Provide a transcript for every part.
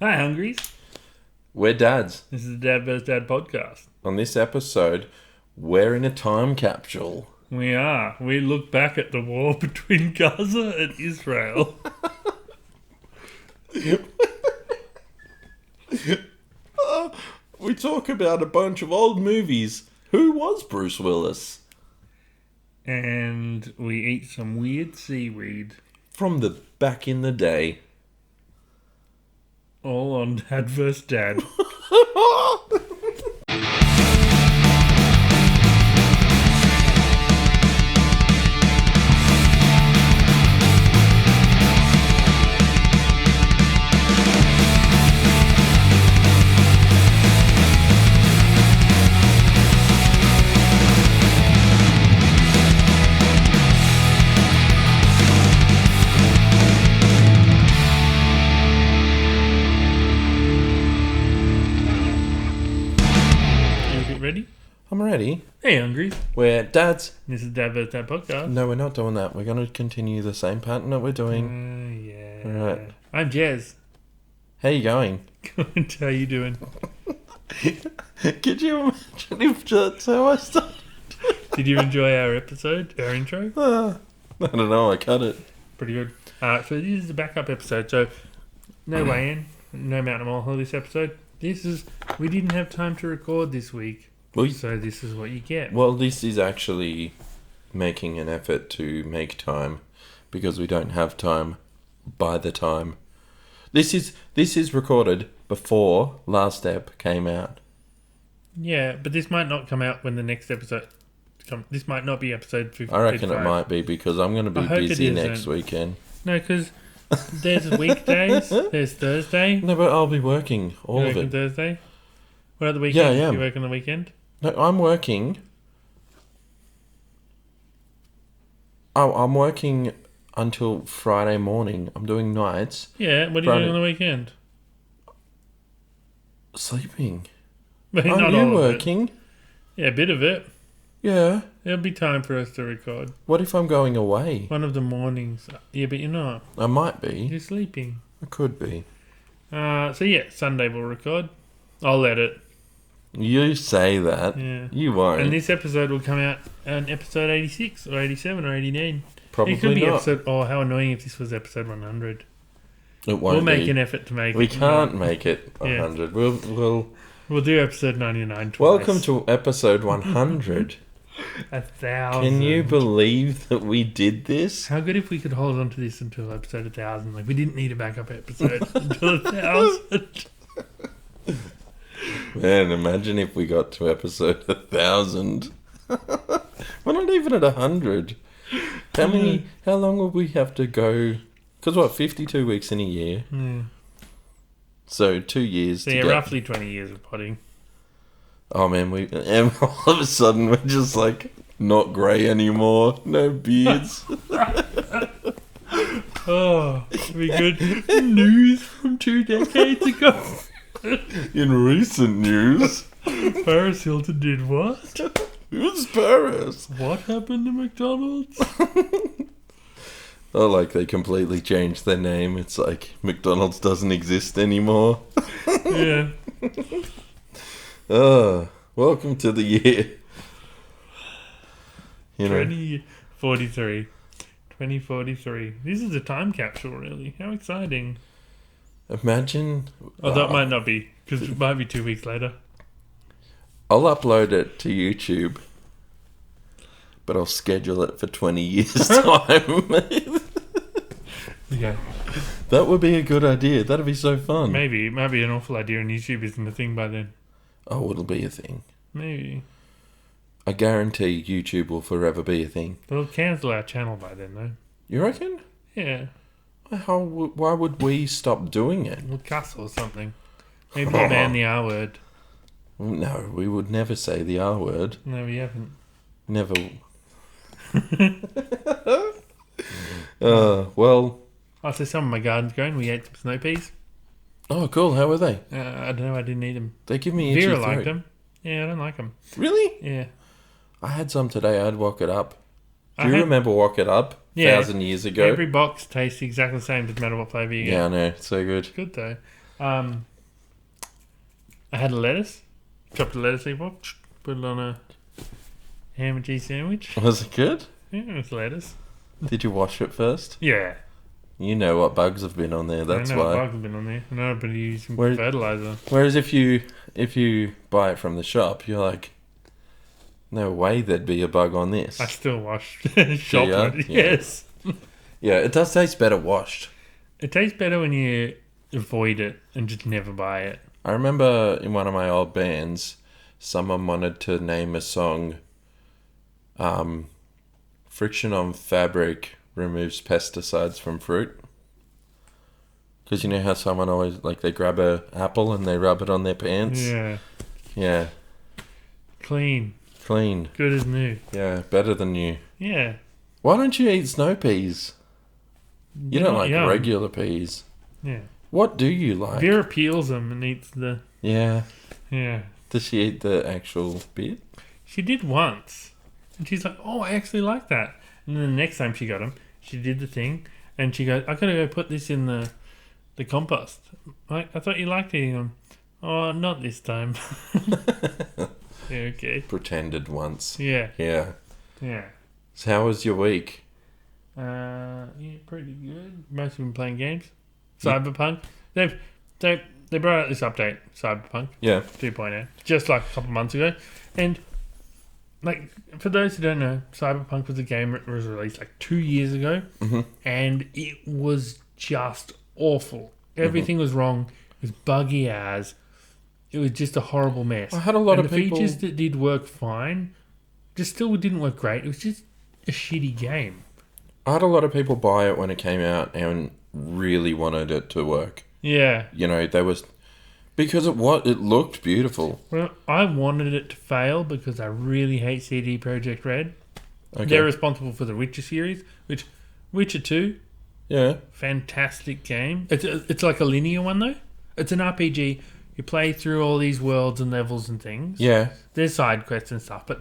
Hi, Hungries. We're dads. This is the Dad vs. Dad podcast. On this episode, we're in a time capsule. We are. We look back at the war between Gaza and Israel. We talk about a bunch of old movies. Who was Bruce Willis? And we eat some weird seaweed. From the back in the day. All on Dad vs. Dad. Ready? I'm ready. Hey, Hungries. We're dads. This is Dad vs. Dad podcast. No, we're not doing that. We're going to continue the same pattern that we're doing. Yeah. Alright. I'm Jez. How you going? Good. How you doing? Could you imagine if that's how I started? Did you enjoy our episode, our intro? I don't know. I cut it. Pretty good. So this is a backup episode. So no weigh-in, no mountain molehill this episode. We didn't have time to record this week. So this is what you get. Well, this is actually making an effort to make time because we don't have time by the time. This is recorded before last ep came out. Yeah, but this might not come out when the next episode this might not be episode 55. I reckon it might be because I'm going to be busy next weekend. No, because there's weekdays, there's Thursday. No, but I'll be working all You of working it. Thursday? What about the weekend? Yeah, I am. You work on the weekend? No, I'm working. Oh, I'm working until Friday morning. I'm doing nights. Yeah, what are you doing on the weekend? Sleeping. But Are not you all of working? it. Yeah, a bit of it. Yeah. There'll be time for us to record. What if I'm going away? One of the mornings. Yeah, but you're not. I might be. You're sleeping. I could be. So yeah, Sunday we'll record. I'll edit. You say that. Yeah. You won't. And this episode will come out on episode 86 or 87 or 89. Probably it could be not. episode... Oh, how annoying if this was episode 100. It won't We'll be. make an effort to make We it. can't make it Yeah. 100. We'll do episode 99 twice. welcome to episode 100. 1,000. Can you believe that we did this? How good if we could hold on to this until episode 1,000. Like, we didn't need a backup episode until 1,000. Man, imagine if we got to episode 1,000. We're not even at 100. How long will we have to go? Because what, 52 weeks in a year? Yeah. So 2 years So to yeah, get... roughly 20 years of potting. Oh man, and all of a sudden we're just like not grey anymore. No beards. Oh, we good. News from 2 decades ago. In recent news, Paris Hilton did what? who's Paris? What happened to McDonald's? Oh, like they completely changed their name. It's like McDonald's doesn't exist anymore. Yeah. Welcome to the year. 2043. 2043. This is a time capsule, really. How exciting. Imagine. Oh, that might not be, because it might be 2 weeks later. I'll upload it to YouTube, but I'll schedule it for 20 years' time. Okay. That would be a good idea. That'd be so fun. Maybe. It might be an awful idea, and YouTube isn't a thing by then. Oh, it'll be a thing. Maybe. I guarantee YouTube will forever be a thing. They'll cancel our channel by then, though. You reckon? Yeah. Why would we stop doing it? We'll cuss or something. Maybe they'll ban the R word. No, we would never say the R word. No, we haven't. Never. Well. Oh, so some of my garden's growing. We ate some snow peas. Oh, cool. How were they? I don't know. I didn't eat them. They give me itchy Vera throat. liked them. Yeah, I don't like them. Really? Yeah. I had some today. I'd Wok It Up. Do I you had- remember Wok It Up? Yeah. 1,000 years ago. Every box tastes exactly the same, doesn't matter what flavour you get. Yeah, I know. It's so good. Good though. I had a lettuce. Chopped a lettuce leaf off. Put it on a ham and cheese sandwich. Was it good? Yeah, it was lettuce. Did you wash it first? Yeah. You know what bugs have been on there. That's I know why. what bugs have been on there. I know, but you use some Where- fertilizer. Whereas if you buy it from the shop, you're like, no way there'd be a bug on this. I still wash ya? chocolate. Yeah. Yes. Yeah, it does taste better washed. It tastes better when you avoid it and just never buy it. I remember in one of my old bands, someone wanted to name a song, Friction on Fabric Removes Pesticides from Fruit. Because you know how someone always, like, they grab a apple and they rub it on their pants? Yeah. Yeah. Clean. Clean. Good as new. Yeah, better than you. Yeah. Why don't you eat snow peas? You don't not like young. regular peas. Yeah. What do you like? Vera peels them and eats the... Yeah. Yeah. Does she eat the actual bit? She did once. And she's like, oh, I actually like that. And then the next time she got them, she did the thing. And she goes, I got to go put this in the compost. Like, I thought you liked eating them. Oh, not this time. Yeah, okay. Pretended once. Yeah. Yeah. Yeah. So how was your week? Yeah, pretty good. Most of them playing games. Cyberpunk. They brought out this update, Cyberpunk Yeah. 2.0, just like a couple months ago. And like for those who don't know, Cyberpunk was a game that was released like 2 years ago, and it was just awful. Everything was wrong. It was buggy as. It was just a horrible mess. I had a lot and of the people. features that did work fine, just still didn't work great. It was just a shitty game. I had a lot of people buy it when it came out and really wanted it to work. Yeah. You know, they was because it looked beautiful. Well, I wanted it to fail because I really hate CD Projekt Red. Okay. They're responsible for the Witcher series, which Witcher 2, Yeah. fantastic game. It's like a linear one though. It's an RPG. You play through all these worlds and levels and things. Yeah. There's side quests and stuff, but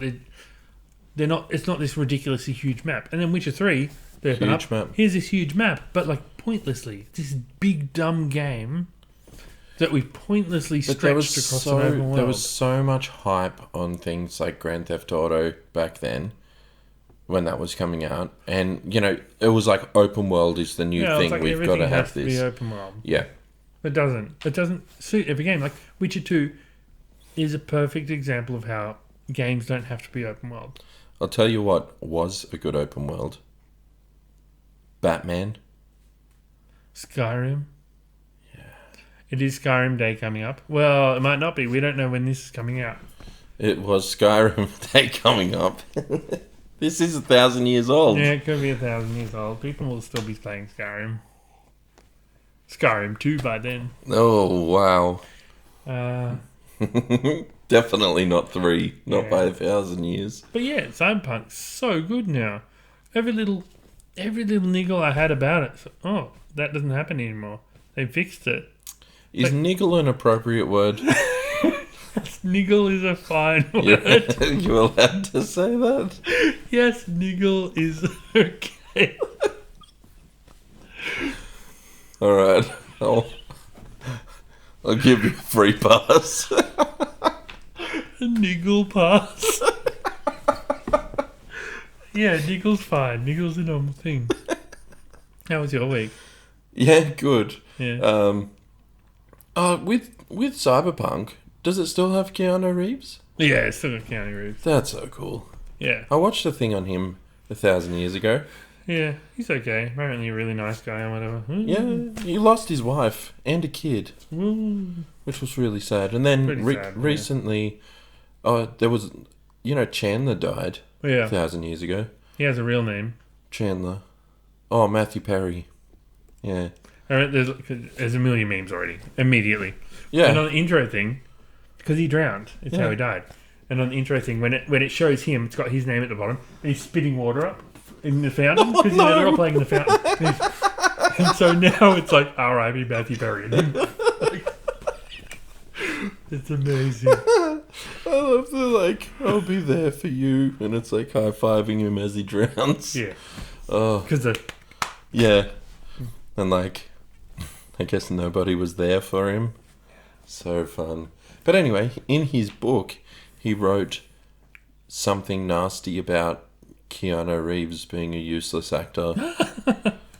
they're not. It's not this ridiculously huge map. And then Witcher 3, they open Huge up, map. here's this huge map, but like pointlessly. This big dumb game that we pointlessly But there was stretched across an open world. there was so much hype on things like Grand Theft Auto back then when that was coming out, and you know it was like open world is the new it's thing. like We've got to everything have has to this. be open world. Yeah. It doesn't suit every game. Like Witcher 2 is a perfect example of how games don't have to be open world. I'll tell you what was a good open world. Batman. Skyrim. Yeah. It is Skyrim Day coming up. Well, it might not be. We don't know when this is coming out. It was Skyrim Day coming up. This is 1,000 years old. Yeah, it could be 1,000 years old. People will still be playing Skyrim. Skyrim 2 by then. Oh, wow. Uh, Definitely not 3. Not Yeah. by 1,000 years. but yeah, Cyberpunk's so good now. Every little niggle I had about it. So, that doesn't happen anymore. They fixed it. Is niggle an appropriate word? Niggle is a fine word. You're allowed to say that? Yes, niggle is okay. All right. I'll give you a free pass. A niggle pass. Yeah, niggle's fine. Niggle's a normal thing. How was your week? Yeah, good. Yeah. With Cyberpunk, does it still have Keanu Reeves? Yeah, it's still got Keanu Reeves. That's so cool. Yeah. I watched a thing on him 1,000 years ago. Yeah, he's okay. Apparently a really nice guy or whatever. Yeah, he lost his wife and a kid, Ooh. which was really sad. And then Pretty sad, yeah. recently, there was, Chandler died Yeah. 1,000 years ago. He has a real name. Chandler. Oh, Matthew Perry. Yeah. Alright, there's a million memes already. Immediately. Yeah. And on the intro thing, because he drowned, it's Yeah. how he died. And on the intro thing, when it shows him, it's got his name at the bottom, and he's spitting water up in the fountain, because they're all playing in the fountain. And so now it's like, R.I.P. Matthew Perry. It's amazing. I love the, I'll be there for you. And it's like high-fiving him as he drowns. Yeah. Oh, Because yeah. And I guess nobody was there for him. So fun. But anyway, in his book, he wrote something nasty about Keanu Reeves being a useless actor.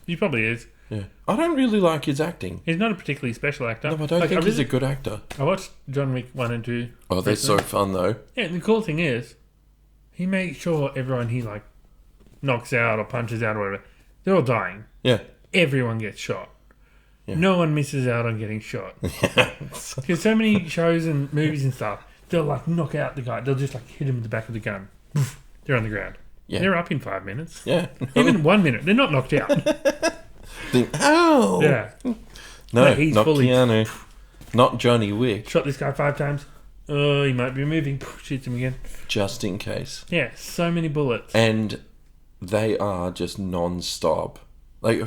He probably is. Yeah. I don't really like his acting. He's not a particularly special actor. No, I don't think he's a good actor. I watched John Wick 1 and 2. Oh, they're so fun, though. Yeah, and the cool thing is, he makes sure everyone he, like, knocks out or punches out or whatever, they're all dying. Yeah. Everyone gets shot. Yeah. No one misses out on getting shot. Because so many shows and movies and stuff, they'll, like, knock out the guy. They'll just, like, hit him with the back of the gun. They're on the ground. Yeah. They're up in 5 minutes. Yeah. Even 1 minute. They're not knocked out. Ow! Yeah. No, he's not fully Keanu. Not Johnny Wick. Shot this guy 5 times. Oh, he might be moving. Shoots him again. Just in case. Yeah, so many bullets. And they are just non-stop. Like,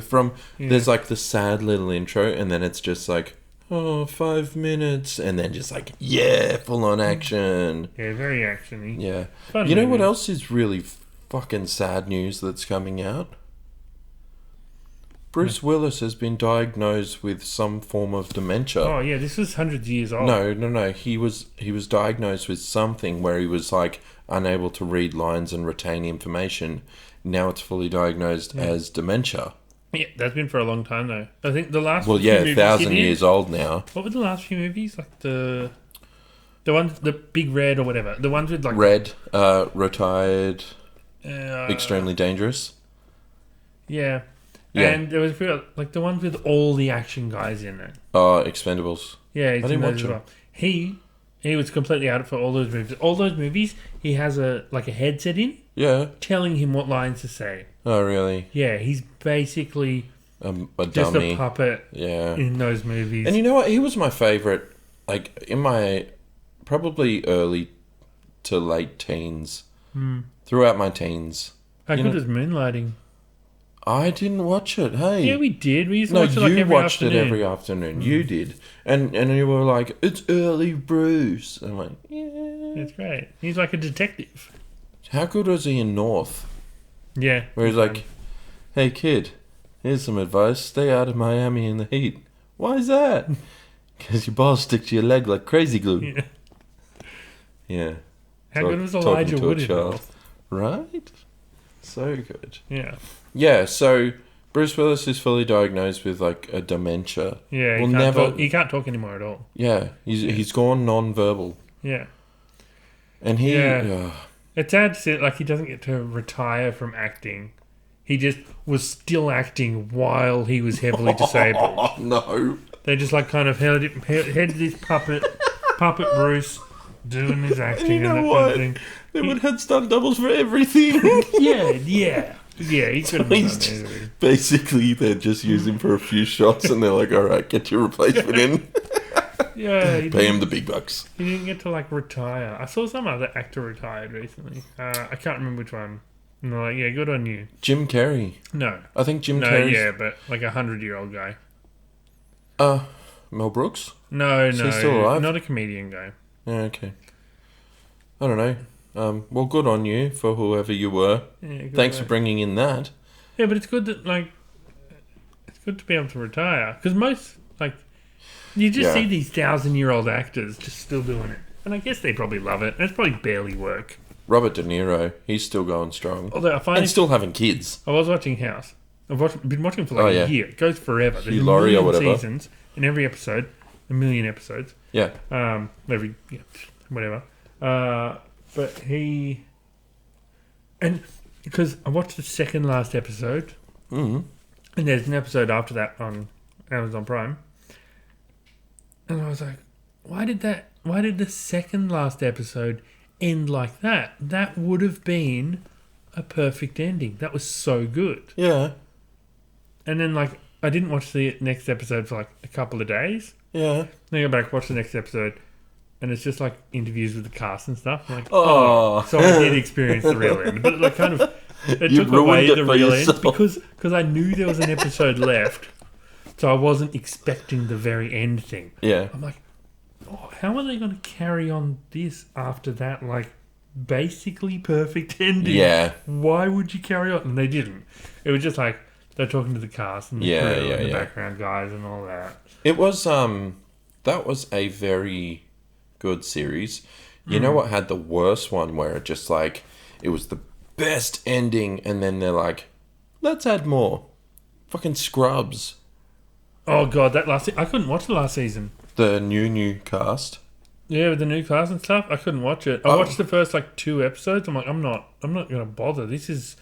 there's like the sad little intro, and then it's just like, 5 minutes, and then just like, yeah, full-on action. Yeah, very actiony. Yeah. Fun You know movie. what else is really fucking sad news that's coming out? Bruce Willis has been diagnosed with some form of dementia. Oh yeah, this was hundreds of years old. No. He was diagnosed with something where he was like unable to read lines and retain information. Now it's fully diagnosed as dementia. Yeah, that's been for a long time though. I think the last. Well, few yeah, movies 1,000 he did- years old now. What were the last few movies? Like the ones, the Big Red or whatever. The ones with like Red, Retired, uh, Extremely Dangerous. Yeah. Yeah. And there was a few, like the ones with all the action guys in it. Expendables. Yeah, he's I didn't in those watch as them. well. He was completely out for all those movies. All those movies, he has a headset in Yeah. telling him what lines to say. Oh, really? Yeah, he's basically A just dummy. a puppet Yeah. in those movies. And you know what? He was my favourite, like, in my probably early to late teens. Throughout my teens. How you good know- is Moonlighting? I didn't watch it, hey. Yeah, we did. We used to No, watch it like you every watched afternoon. it every afternoon. You did. And you were like, it's early Bruce. I'm like, yeah. It's great. He's like a detective. How good was he in North? Yeah. Where he's like, hey kid, here's some advice. Stay out of Miami in the heat. Why is that? Because your balls stick to your leg like crazy glue. Yeah. Yeah. How Talk- good was talking Elijah to a Wood in child. North? Right? So good. Yeah. Yeah, so Bruce Willis is fully diagnosed with like a dementia. Yeah, We'll he, can't never- talk, he can't talk anymore at all. Yeah, he's gone non-verbal. Yeah. And he... Yeah. It's sad to see, like, he doesn't get to retire from acting. He just was still acting while he was heavily disabled. Oh, no. They just, like, kind of had this puppet Bruce doing his acting And you know that what? kind of thing. They would have stunt doubles for everything. Yeah, he could have He's done just- everything. Basically, they just use him for a few shots and they're like, all right, get your replacement in. Yeah, Pay him the big bucks. he didn't get to, like, retire. I saw some other actor retired recently. I can't remember which one. And they're like, yeah, good on you. Jim Carrey. No. I think Jim No, Carrey's... yeah, but like 100-year-old guy. Mel Brooks? No, Is he still alive? not a comedian guy. Yeah, okay. I don't know. Well, good on you for whoever you were. Yeah, good Thanks for work. bringing in that. Yeah, but it's good that it's good to be able to retire because most you just Yeah. see these 1,000-year-old actors just still doing it, and I guess they probably love it. And it's probably barely work. Robert De Niro, he's still going strong. Although I find And still having kids. I was watching House. Been watching for Oh, a yeah. year. It goes forever. There's Hugh a Laurie or million whatever. seasons in every episode. A million episodes. Yeah. Whatever. But he, and because I watched the second last episode, Mm-hmm. and there's an episode after that on Amazon Prime, and I was like, why did the second last episode end like that? That would have been a perfect ending. That was so good. Yeah. And then I didn't watch the next episode for a couple of days. Yeah. Then I go back, watch the next episode, and it's just interviews with the cast and stuff. I'm like, Oh. so I did experience the real end, but it You took away ruined it the for real yourself. end because I knew there was an episode left, so I wasn't expecting the very end thing. Yeah. I'm like, how are they going to carry on this after that? Basically perfect ending. Yeah. Why would you carry on? And they didn't. It was just the They're talking to the cast and the crew and the background guys and all that. It was that was a very good series. You know what had the worst one where it just like it was the best ending and then they're like, let's add more. Fucking Scrubs. Oh god, that last I couldn't watch the last season. The new cast. Yeah, with the new cast and stuff, I couldn't watch it. I watched the first like 2 episodes. I'm like, I'm not gonna bother. This is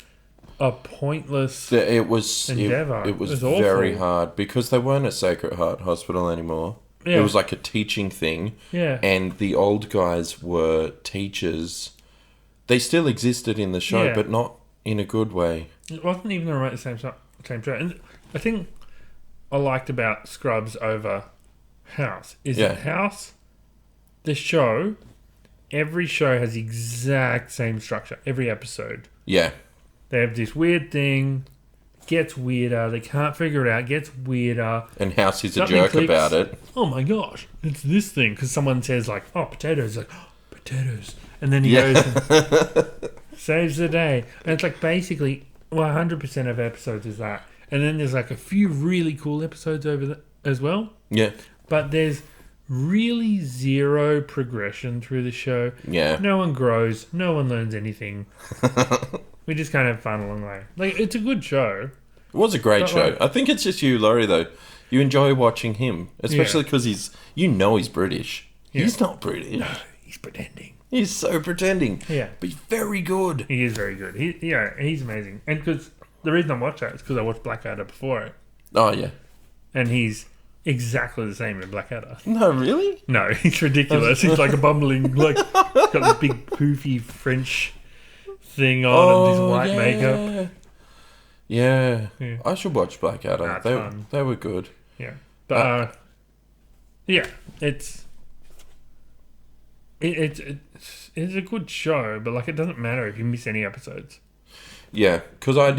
a pointless endeavor. It was awful. very hard because they weren't a Sacred Heart hospital anymore. Yeah. It was like a teaching thing. Yeah. And the old guys were teachers. They still existed in the show, but not in a good way. It wasn't even the right same show. And I think I liked about Scrubs over House is that House, the show, every show has the exact same structure. Every episode. Yeah. They have this weird thing, gets weirder, they can't figure it out, gets weirder. And House is a jerk about it. Oh my gosh, it's this thing. Because someone says like, oh, potatoes. Like, oh, potatoes. And then he goes and saves the day. And it's like basically 100% of episodes is that. And then there's like a few really cool episodes over as well. Yeah. But there's really zero progression through the show. Yeah. No one grows. No one learns anything. We just kind of have fun along the way. Like, it's a good show. It was a great show. Like, I think it's just you, Laurie, though. You enjoy watching him. Especially because he's British. Yeah. He's not British. No, he's pretending. He's so pretending. Yeah. But he's very good. He is very good. He's amazing. And because the reason I watched that is because I watched Blackadder before it. Oh, yeah. And he's exactly the same in Blackadder. No, really? No, he's ridiculous. He's like a bumbling, like, got this big poofy French thing on and this white makeup. Yeah. I should watch Blackadder. They were good. Yeah. But, it's a good show, but like it doesn't matter if you miss any episodes. Yeah, because I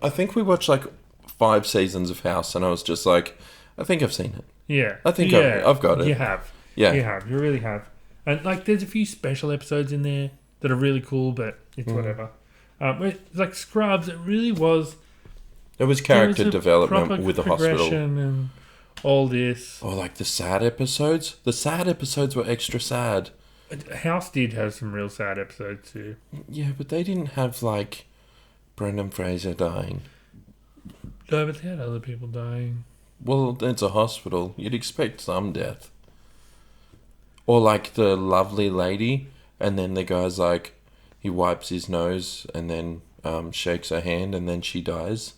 think we watched like 5 seasons of House, and I was just like, I think I've seen it. Yeah, I think I've got it. You have. Yeah, you have. You really have. And like, there's a few special episodes in there that are really cool, but it's whatever. It's like Scrubs. It really was. It was character development with the hospital and all this. Oh, like the sad episodes. The sad episodes were extra sad. House did have some real sad episodes too. Yeah, but they didn't have like Brendan Fraser dying. No, but they had other people dying. Well, it's a hospital. You'd expect some death. Or like the lovely lady, and then the guy's like, he wipes his nose and then shakes her hand, and then she dies.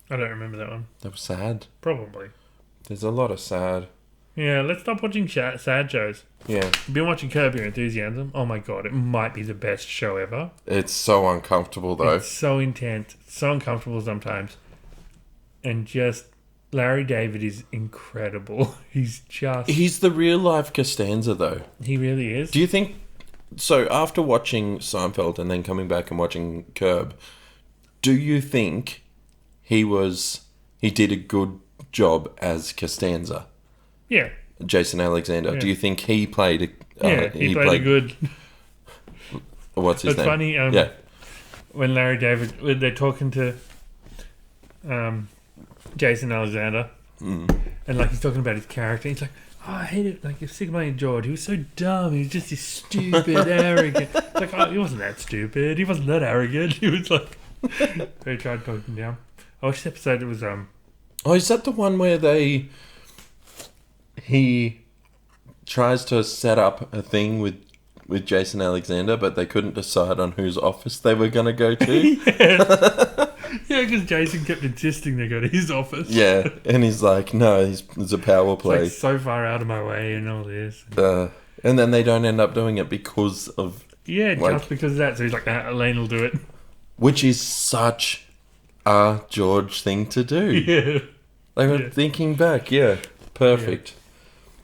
I don't remember that one. That was sad. Probably. There's a lot of sad. Yeah, let's stop watching sad shows. Yeah. You've been watching Curb Your Enthusiasm. Oh my god, it might be the best show ever. It's so uncomfortable though. It's so intense, so uncomfortable sometimes. And just, Larry David is incredible. He's the real life Costanza though. He really is. Do you think, so after watching Seinfeld and then coming back and watching Curb, do you think he did a good job as Costanza? Yeah. Jason Alexander. Yeah. Do you think he played he played a good... What's his name? It's funny, when Larry David... When they're talking to Jason Alexander, and like he's talking about his character, he's like, oh, I hate it. Like, sick of my George. He was so dumb. He was just this stupid, arrogant... It's like, oh, he wasn't that stupid. He wasn't that arrogant. He was like... They tried to talk him down. I watched the episode, it was... Oh, is that the one where he tries to set up a thing with Jason Alexander, but they couldn't decide on whose office they were going to go to? Yeah, because Jason kept insisting they go to his office. Yeah, and he's like, no, it's a power play. It's like so far out of my way and all this. And then they don't end up doing it because of... Yeah, just because of that. So he's like, Elaine will do it. Which is such a George thing to do. Yeah. Like, thinking back, perfect.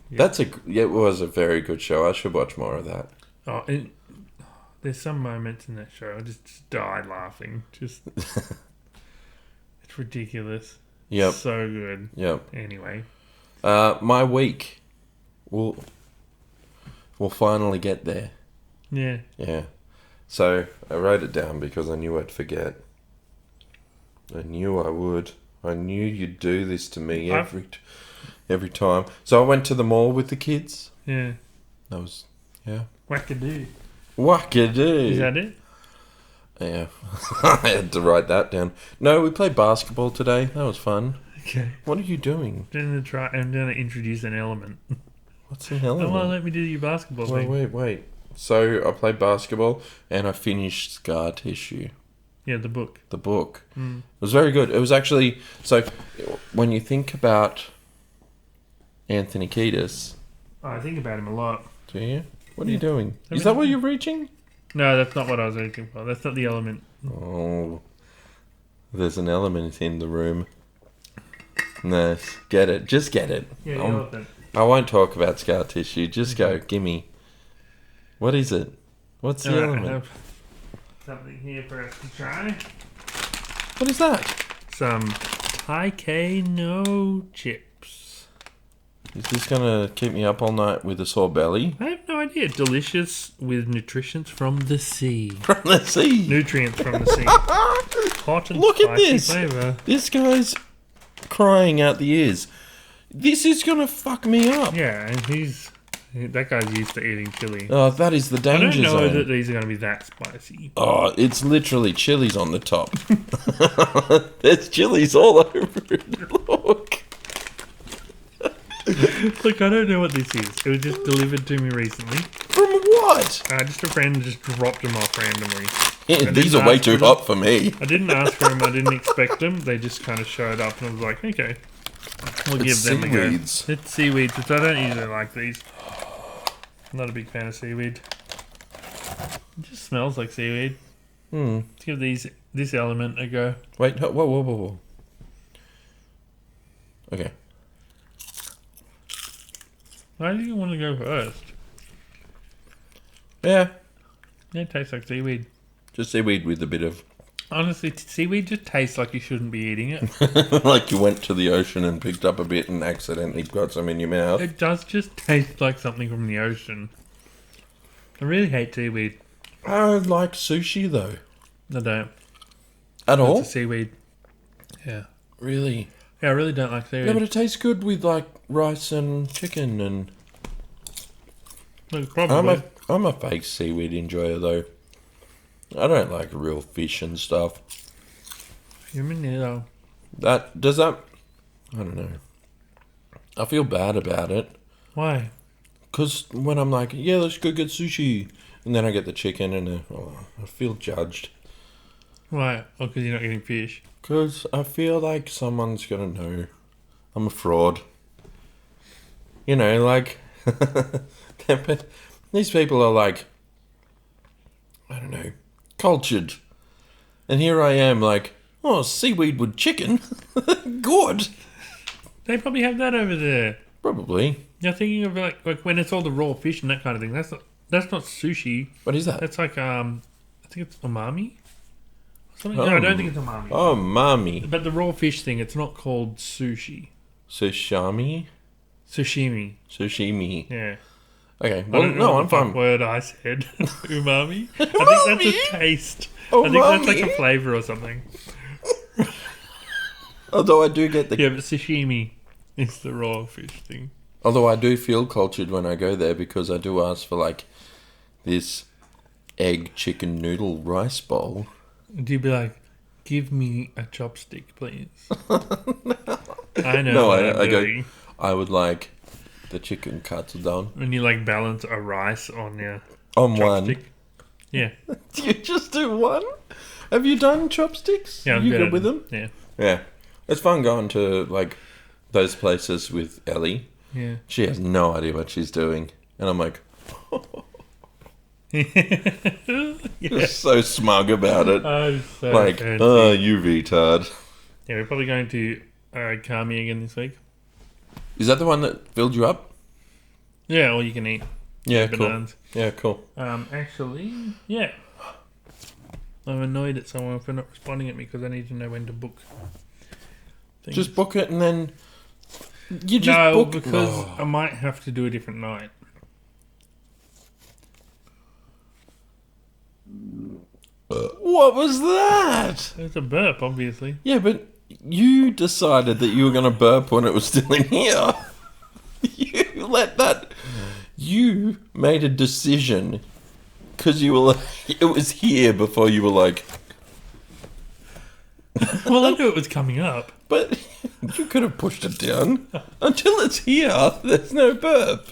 Yeah. It was a very good show. I should watch more of that. Oh, there's some moments in that show I just died laughing. Just it's ridiculous. Yep. So good. Yep. Anyway. My week. We'll finally get there. Yeah. Yeah. So I wrote it down because I knew I'd forget. I knew I would. I knew you'd do this to me every time. So I went to the mall with the kids. Yeah. That was, yeah. Wackadoo. Wackadoo. Is that it? Yeah. I had to write that down. No, we played basketball today. That was fun. Okay. What are you doing? I'm going to introduce an element. What's an element? Oh, well, let me do your basketball thing. Wait. So I played basketball and I finished Scar Tissue. Yeah, the book. The book. It was very good. It was actually... So when you think about Anthony Kiedis... Oh, I think about him a lot. Do you? What are you doing? Is that what you're reaching? No, that's not what I was looking for. That's not the element. Oh. There's an element in the room. Nice. Get it. Just get it. Yeah, elephant. I won't talk about Scar Tissue. Just go. Gimme. What is it? What's the element? I have something here for us to try. What is that? Some no chips. Is this going to keep me up all night with a sore belly? I have no idea. Delicious with nutrients from the sea. From the sea. Nutrients from the sea. Hot and Look spicy at this. flavor. This guy's crying out the ears. This is going to fuck me up. Yeah, and that guy's used to eating chili. Oh, that is the danger I don't know zone. that these are going to be that spicy. Oh, it's literally chilies on the top. There's chilies all over it. Look. Look, I don't know what this is. It was just delivered to me recently. From what? Just a friend just dropped them off randomly. Yeah, these are way too hot for me. I didn't ask for them. I didn't expect them. They just kind of showed up, and I was like, okay, we'll give them a go. Seaweeds. It's seaweeds, which I don't usually like these. I'm not a big fan of seaweed. It just smells like seaweed. Let's give this element a go. Wait, whoa. Okay. Why do you want to go first? Yeah. It tastes like seaweed. Just seaweed with a bit of... Honestly, seaweed just tastes like you shouldn't be eating it. like you went to the ocean and picked up a bit and accidentally got some in your mouth. It does just taste like something from the ocean. I really hate seaweed. I like sushi though. I don't. At all? It's a seaweed. Yeah. Really? Yeah, I really don't like seaweed. Yeah, but it tastes good with like rice and chicken and... Look, probably. I'm a fake seaweed enjoyer though. I don't like real fish and stuff. You mean neither. I don't know. I feel bad about it. Why? Because when I'm like, yeah, let's go get sushi. And then I get the chicken and I feel judged. Why? Oh, because you're not getting fish. Because I feel like someone's going to know I'm a fraud. You know, like... these people are like... I don't know... cultured. And here I am like, oh, seaweed with chicken. Good. They probably have that over there. Probably. You're thinking of like when it's all the raw fish and that kind of thing. That's not sushi. What is that? That's like I think it's umami. Something. No, I don't think it's umami. Oh, mommy. But the raw fish thing, it's not called sushi. Sashimi? Sashimi. Sashimi. Yeah. Okay. Well, no, I'm fine. Word I said. Umami. I think that's a taste. I think that's like a flavor or something. Although I do get the... Yeah, but sashimi is the raw fish thing. Although I do feel cultured when I go there because I do ask for like this egg chicken noodle rice bowl. Do you be like, give me a chopstick, please? I know. No, what I I'm doing. I would like the chicken katsudan. When you like balance a rice on your On chopstick. one. Yeah. Do you just do one? Have you done chopsticks? Yeah, I'm you good good at with them. them? Yeah. Yeah. It's fun going to like those places with Ellie. Yeah. She has no idea what she's doing. And I'm like, just so smug about it. Oh, so like, fancy. oh, you retard. Yeah, we're probably going to Kami again this week. Is that the one that filled you up? Yeah, all you can eat. Yeah, Bananas. cool. Yeah, cool. Actually, yeah. I'm annoyed at someone for not responding at me because I need to know when to book things. Just book it and then you just book. Because I might have to do a different night. What was that? It's a burp, obviously. Yeah, but you decided that you were going to burp when it was still in here. You let that... You made a decision because you were like... It was here before you were like... Well, I knew it was coming up. But you could have pushed it down. Until it's here, there's no burp.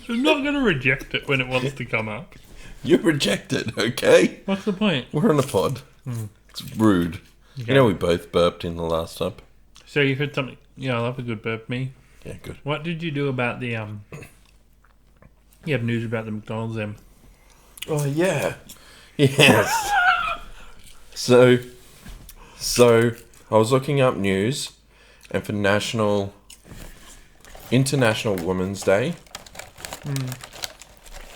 I'm not going to reject it when it wants to come up. You reject it, okay? What's the point? We're on a pod. It's rude. Okay. You know we both burped in the last up. So you heard something... Yeah, I love a good burp, me. Yeah, good. What did you do about the... You have news about the McDonald's, Oh, yeah. Yes. So I was looking up news, and for International Women's Day,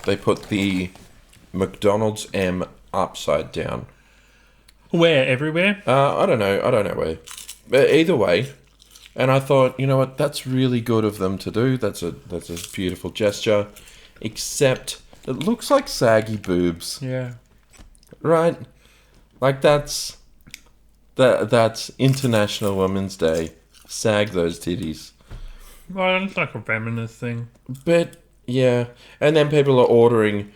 they put the McDonald's M upside down. Where? Everywhere? I don't know where. But either way, and I thought, you know what, that's really good of them to do. That's a beautiful gesture. Except it looks like saggy boobs. Yeah. Right? Like that's International Women's Day. Sag those titties. Well, it's like a feminist thing. But yeah, and then people are ordering.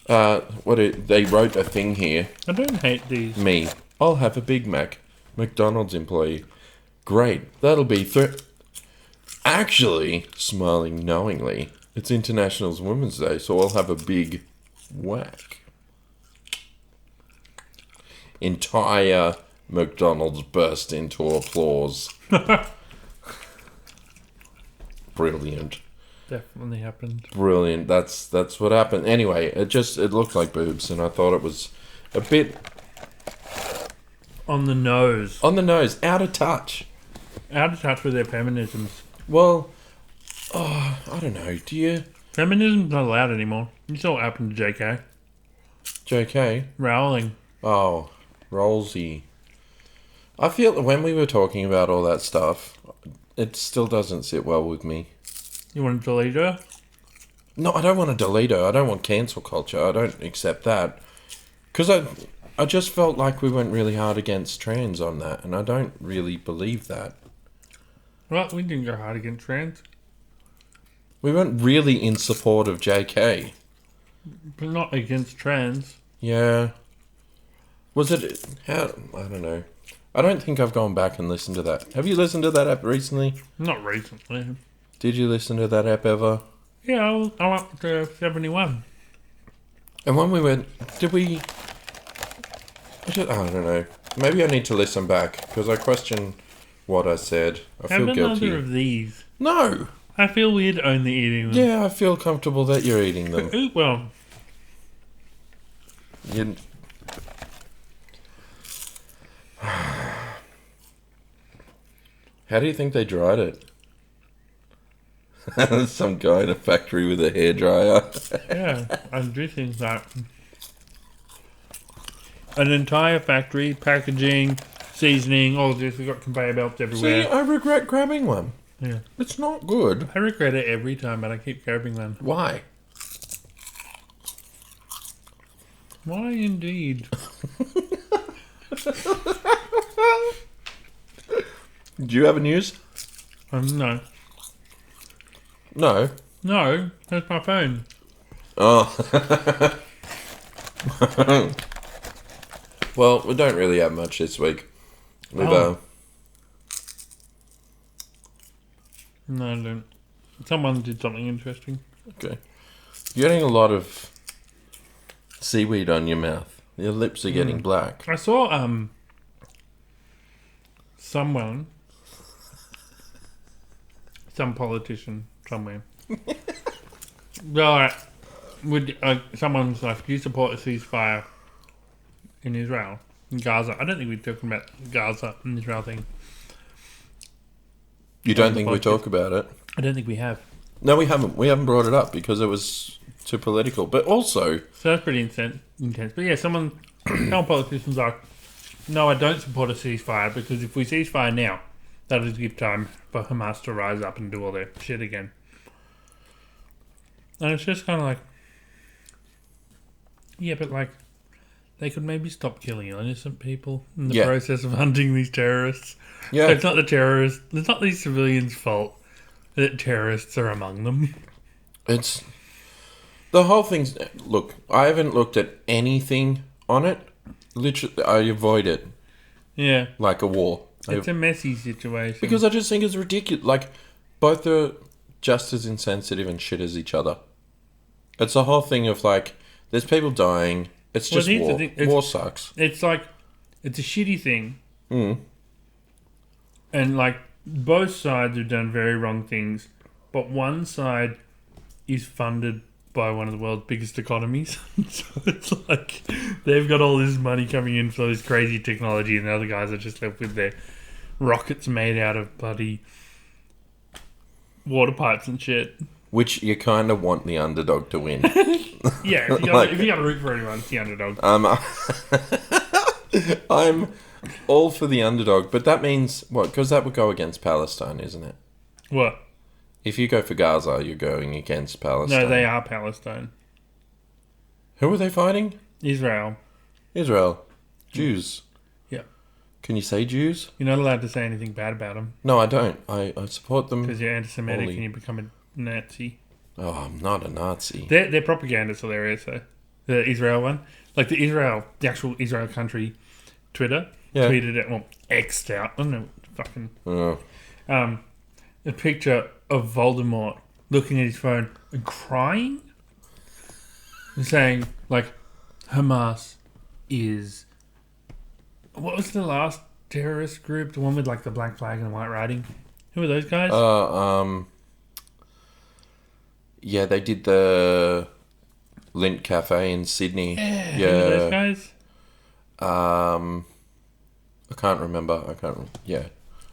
They wrote a thing here. I don't hate these. Me, I'll have a Big Mac. McDonald's employee. Great, that'll be Actually, smiling knowingly, it's International Women's Day, so I'll have a big whack. Entire McDonald's burst into applause. Brilliant. Definitely happened. Brilliant. That's what happened. Anyway, it looked like boobs, and I thought it was a bit On the nose. on the nose, out of touch. Out of touch with their feminisms. Well, I don't know. Do you, Feminism's not allowed anymore. You saw what happened to JK. JK? Rowling. Oh, Rolsey. I feel that when we were talking about all that stuff, it still doesn't sit well with me. You want to delete her? No, I don't want to delete her. I don't want cancel culture. I don't accept that. Because I just felt like we went really hard against trans on that, and I don't really believe that. Well, we didn't go hard against trans. We weren't really in support of JK. But not against trans. Yeah. Was it... How... I don't know. I don't think I've gone back and listened to that. Have you listened to that app recently? Not recently. Did you listen to that app ever? Yeah, I'm up to 71. And when we went... Did we... I don't know. Maybe I need to listen back, because I question what I said. I feel Have guilty. another of these. No! I feel weird only eating them. Yeah, I feel comfortable that you're eating them. Ooh, well, You... How do you think they dried it? Some guy in a factory with a hairdryer. yeah, I do think that. An entire factory, packaging, seasoning, all of this. We've got conveyor belts everywhere. See, I regret grabbing one. Yeah. It's not good. I regret it every time, but I keep grabbing them. Why? Why indeed? Do you have a news? No. No. No, that's my phone. Oh. Well, we don't really have much this week. We've, Oh. No, I don't. Someone did something interesting. okay. You're getting a lot of seaweed on your mouth. Your lips are getting black. I saw someone, some politician somewhere. Right, someone was like, "Do you support a ceasefire in Israel, in Gaza?" I don't think we're talking about Gaza and Israel thing. You don't think we talk about it? I don't think we have. No, we haven't. We haven't brought it up because it was too political. But also, So that's pretty intense. But yeah, some politicians are like, "No, I don't support a ceasefire because if we ceasefire now, that'll give time for Hamas to rise up and do all their shit again." And it's just kind of like, Yeah, but like, they could maybe stop killing innocent people in the Yeah. process of hunting these terrorists. Yeah. It's not the terrorists. It's not these civilians' fault that terrorists are among them. It's the whole thing's. Look, I haven't looked at anything on it. Literally, I avoid it Yeah, like a war. it's a messy situation. Because I just think it's ridiculous. Like, both are just as insensitive and shit as each other. It's the whole thing of like, there's people dying. It's Well, just here's the war. thing, War sucks. it's like, it's a shitty thing, Mm. and like both sides have done very wrong things, but one side is funded by one of the world's biggest economies. So it's like they've got all this money coming in for this crazy technology, and the other guys are just left with their rockets made out of bloody water pipes and shit. Which you kind of want the underdog to win. Yeah, if you got to root for anyone, it's the underdog. I'm all for the underdog, but that means what? Because that would go against Palestine, isn't it? What? If you go for Gaza, you're going against Palestine. No, they are Palestine. Who are they fighting? Israel. Israel. Jews. Yeah. Can you say Jews? You're not allowed to say anything bad about them No, I don't. I support them. because you're anti-Semitic Holy. and you become a Nazi. Oh, I'm not a Nazi. Their propaganda's hilarious, though. The Israel one. Like the actual Israel country Twitter Yeah. tweeted it, well, X'd out. I don't know, fucking... Oh. A picture of Voldemort looking at his phone and crying. And saying, like, Hamas is... What was the last terrorist group? The one with, like, the black flag and the white writing? Who are those guys? Yeah, they did the Lint Cafe in Sydney. Who are those guys? I can't remember. Yeah.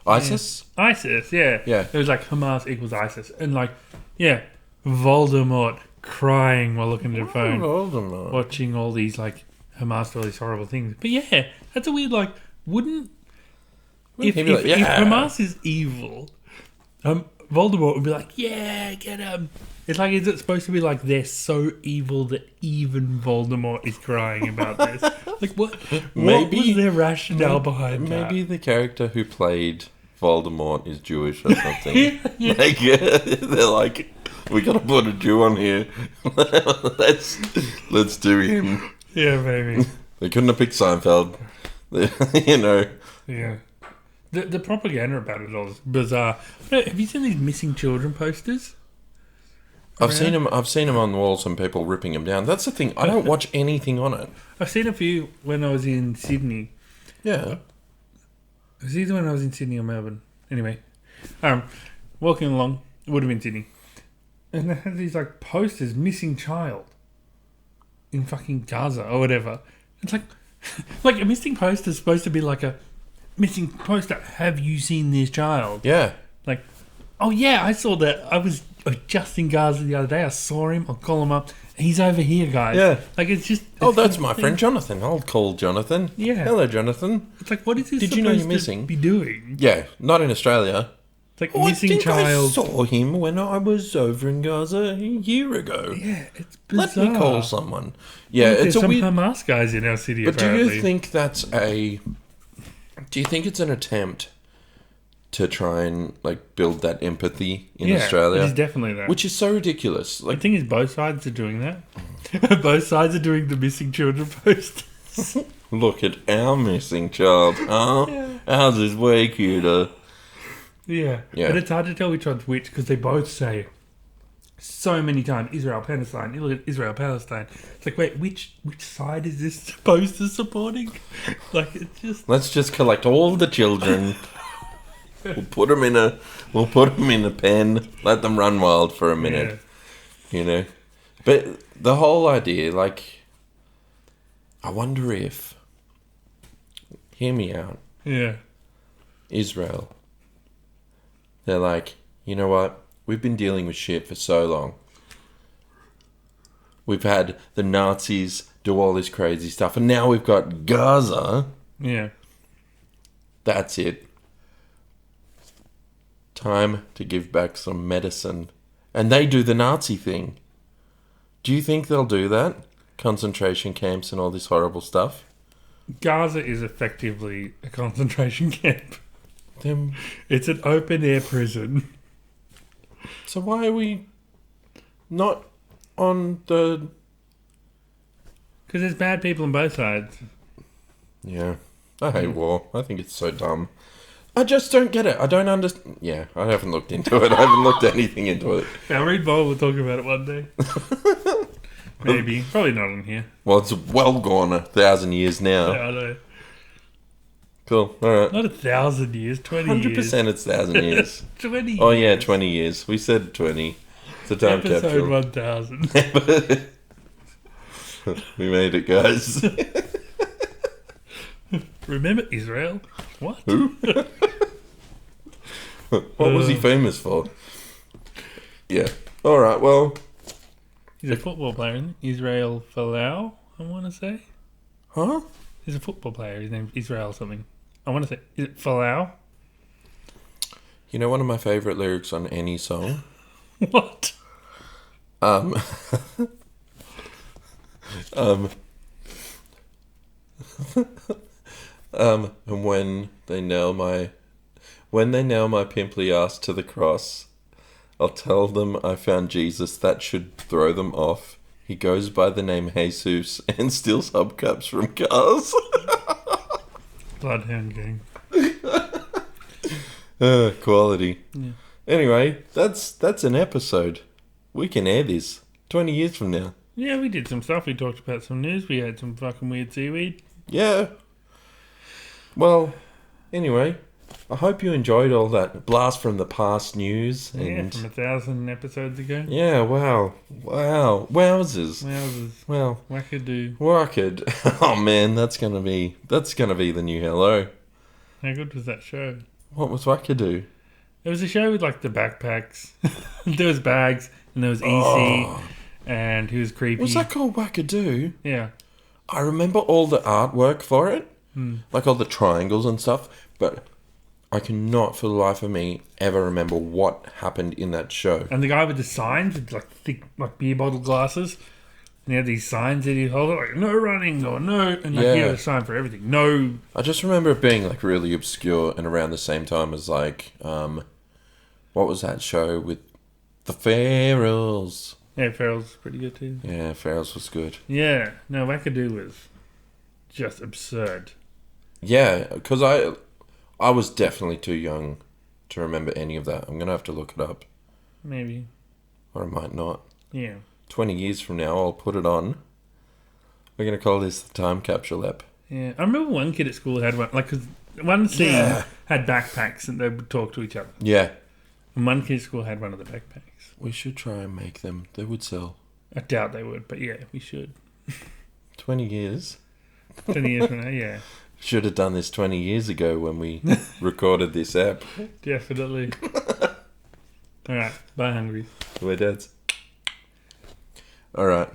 ISIS? ISIS, yeah. Yeah. It was like Hamas equals ISIS. And, like, yeah, Voldemort crying while looking at the phone. Voldemort. Watching all these, like, Hamas do all these horrible things. But yeah, that's a weird, like, if he be like, yeah. Hamas is evil, Voldemort would be like, yeah, get him. It's like, is it supposed to be like they're so evil that even Voldemort is crying about this? Like, what was their rationale behind that? Maybe the character who played Voldemort is Jewish or something. Like, they're like, we gotta put a Jew on here. let's do him. Yeah, maybe. They couldn't have picked Seinfeld. You know. Yeah. The propaganda about it all is bizarre. Have you seen these missing children posters? I've seen them on the walls and people ripping them down. That's the thing. I don't watch anything on it. I've seen a few when I was in Sydney. Yeah. It was either when I was in Sydney or Melbourne. Anyway, walking along, it would have been Sydney. And they had these, like, posters, missing child in fucking Gaza or whatever. It's like, like a missing poster is supposed to be like a missing poster. Have you seen this child? Yeah. Like, oh yeah, I saw that. I was just in Gaza the other day. I saw him. I'll call him up. He's over here, guys. Yeah. Like, it's just... Oh, that's my friend Jonathan. I'll call Jonathan. Yeah. Hello, Jonathan. It's like, what is this Did you know supposed you're missing? to be doing? Yeah, not in Australia. It's like Oh, missing I think child. I saw him when I was over in Gaza a year ago. Yeah, it's bizarre. Let me call someone. Yeah, Look, it's there's a some weird... Hamas guys in our city, But apparently. do you think that's a... Do you think it's an attempt to try and, like, build that empathy in Australia? it is definitely that. Which is so ridiculous. The Like, thing is, both sides are doing that. Both sides are doing the missing children post. look at our missing child. Huh? Ours is way cuter. Yeah. Yeah. But it's hard to tell which one's which because they both say so many times Israel, Palestine. You look at Israel, Palestine. It's like, wait, which side is this poster supporting? Like, it's just... Let's just collect all the children. We'll put them in a pen. Let them run wild for a minute. Yeah. You know. But the whole idea, like, I wonder if... Hear me out. Yeah. Israel. They're like, you know what? We've been dealing with shit for so long. We've had the Nazis do all this crazy stuff, and now we've got Gaza. Yeah. That's it. Time to give back some medicine. And they do the Nazi thing. Do you think they'll do that? concentration camps and all this horrible stuff. Gaza is effectively a concentration camp. Then, It's an open air prison. so why are we not on the... Because there's bad people on both sides. Yeah. I hate war. I think it's so dumb. I just don't get it. I don't understand. Yeah, I haven't looked into it. I haven't looked anything into it. Now, read Bowl, we'll talk about it one day. Maybe. Probably not on here. Well, it's well gone 1,000 years now. Yeah, I know. Cool. All right. Not 1,000 years, 20 years. 100% it's 1,000 years. 20 Oh, yeah, years. 20 years. We said 20. It's a time Episode capsule. 1000. We made it, guys. Remember Israel? What? Who? What was he famous for? Yeah. All right, well... He's a football player, isn't he? Israel Folau, I want to say. Huh? He's a football player. His name's Israel something. I want to say, is it Folau? You know one of my favourite lyrics on any song? What? And when they nail my pimply ass to the cross, I'll tell them I found Jesus. That should throw them off. He goes by the name Jesus and steals hubcaps from cars. Bloodhound Gang. Quality. Yeah. Anyway, that's an episode. We can air this 20 years from now. Yeah, we did some stuff. We talked about some news. We had some fucking weird seaweed. Yeah. Well, anyway, I hope you enjoyed all that blast from the past news. Yeah, And from 1,000 episodes ago. yeah, wow. Wowzers. Wowzers. Well, Wackadoo. Wicked. Oh man, that's gonna be the new hello. How good was that show? What was Wackadoo? It was a show with like the backpacks. There was bags and there was EC Oh. and he was creepy. Was that called Wackadoo? Yeah. I remember all the artwork for it, Hmm. like all the triangles and stuff, but I cannot for the life of me ever remember what happened in that show. And the guy with the signs with like thick like beer bottle glasses. And he had these signs that he'd hold up like no running or no, and like he Yeah. had a sign for everything. No. I just remember it being like really obscure and around the same time as like, what was that show with the Ferals? Yeah, Farrell's pretty good too. Yeah, Ferals was good. Yeah. No, Wackadoo was just absurd. Yeah, because I was definitely too young to remember any of that. I'm going to have to look it up. Maybe. Or I might not. Yeah. 20 years from now, I'll put it on. We're going to call this the Time Capsule app. Yeah. I remember one kid at school had one, like, cause one scene Yeah. had backpacks and they would talk to each other. Yeah. And one kid at school had one of the backpacks. We should try and make them. They would sell. I doubt they would, but yeah, we should. 20 years. 20 years from now, yeah. Should have done this 20 years ago when we recorded this app. Definitely. Alright, bye, Hungry. We're dads. All right.